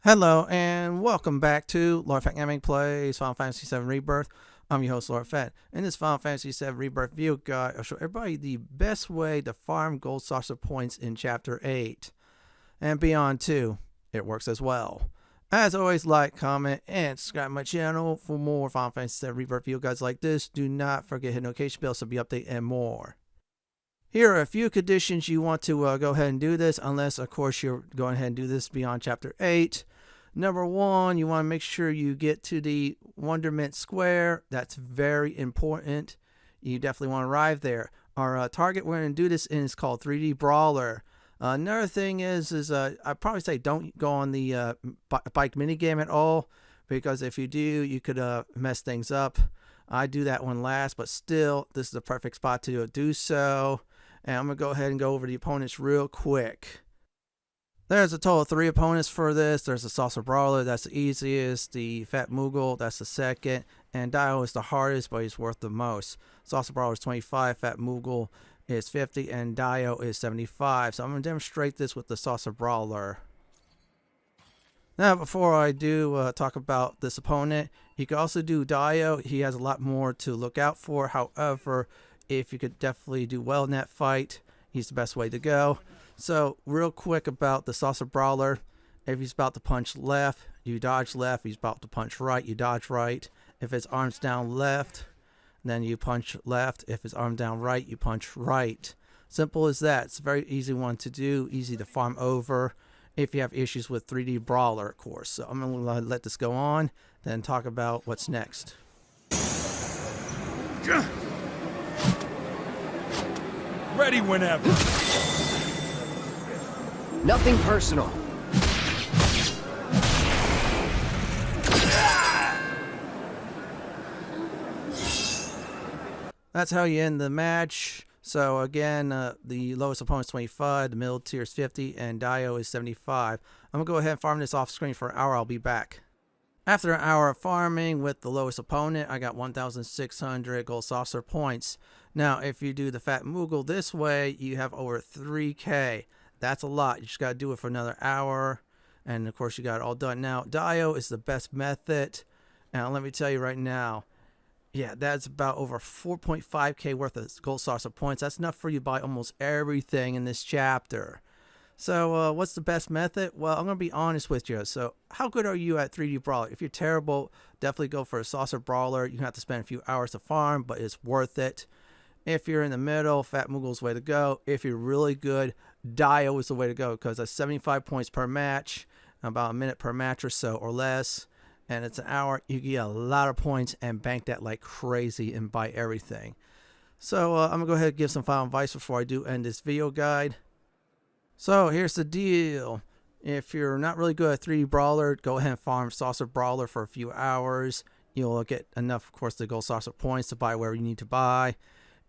Hello and welcome back to Lord Fenton Gaming Plays Final Fantasy VII Rebirth. I'm your host Lord Fenton. In this Final Fantasy VII Rebirth video guide, I'll show everybody the best way to farm gold saucer points in Chapter 8 and beyond too. It works as well. As always, like, comment, and subscribe to my channel for more Final Fantasy VII Rebirth video guides like this. Do not forget to hit notification bell so be updated and more. Here are a few conditions you want to go ahead and do this, unless of course you're going ahead and do this beyond Chapter 8. Number one, you want to make sure you get to the Wonderment Square. That's very important. You definitely want to arrive there. Our target we're going to do this in is called 3D Brawler. Another thing is I'd probably say don't go on the bike minigame at all, because if you do, you could mess things up. I do that one last, but still, this is the perfect spot to do so. And I'm going to go ahead and go over the opponents real quick. There's a total of 3 opponents for this. There's the Saucer Brawler, that's the easiest. The Fat Moogle, that's the second. And Dio is the hardest, but he's worth the most. Saucer Brawler is 25, Fat Moogle is 50, and Dio is 75. So I'm going to demonstrate this with the Saucer Brawler. Now, before I do talk about this opponent, you can also do Dio. He has a lot more to look out for. However, if you could definitely do well in that fight, he's the best way to go. So, real quick about the Saucer Brawler. If he's about to punch left, you dodge left. If he's about to punch right, you dodge right. If his arm's down left, then you punch left. If his arm down right, you punch right. Simple as that. It's a very easy one to do, easy to farm over if you have issues with 3D Brawler, of course. So, I'm going to let this go on, then talk about what's next. Ready whenever. Nothing personal. That's how you end the match. So again, the lowest opponent is 25, the middle tier is 50, and Dio is 75. I'm going to go ahead and farm this off screen for an hour. I'll be back. After an hour of farming with the lowest opponent, I got 1,600 gold saucer points. Now, if you do the Fat Moogle this way, you have over 3K. That's a lot. You just got to do it for another hour. And, of course, you got it all done. Now, Dio is the best method. Now, let me tell you right now. Yeah, that's about over 4.5K worth of gold saucer points. That's enough for you to buy almost everything in this chapter. So, what's the best method? Well, I'm going to be honest with you. So, how good are you at 3D Brawler? If you're terrible, definitely go for a Saucer Brawler. You have to spend a few hours to farm, but it's worth it. If you're in the middle, Fat Moogle's the way to go. If you're really good, Dio is the way to go, because that's 75 points per match, about a minute per match or so or less, and it's an hour. You get a lot of points and bank that like crazy and buy everything. So I'm going to go ahead and give some final advice before I do end this video guide. So here's the deal. If you're not really good at 3D Brawler, go ahead and farm Saucer Brawler for a few hours. You'll get enough, of course, to gold saucer points to buy wherever you need to buy.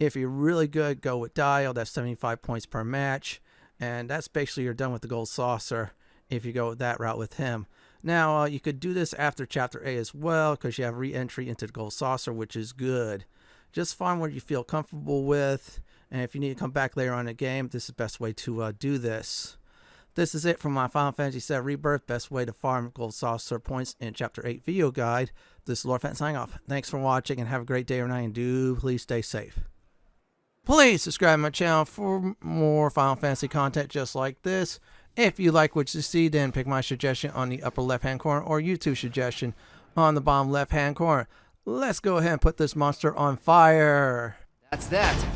If you're really good, go with Dio. That's 75 points per match. And that's basically you're done with the gold saucer if you go that route with him. Now, you could do this after Chapter 8 as well, because you have re-entry into the gold saucer, which is good. Just farm what you feel comfortable with. And if you need to come back later on in the game, this is the best way to do this. This is it from my Final Fantasy VII Rebirth. Best way to farm gold saucer points in Chapter 8 video guide. This is Lord Fenton signing off. Thanks for watching and have a great day or night. And do please stay safe. Please subscribe to my channel for more Final Fantasy content just like this. If you like what you see, then pick my suggestion on the upper left hand corner or YouTube suggestion on the bottom left hand corner. Let's go ahead and put this monster on fire. That's that.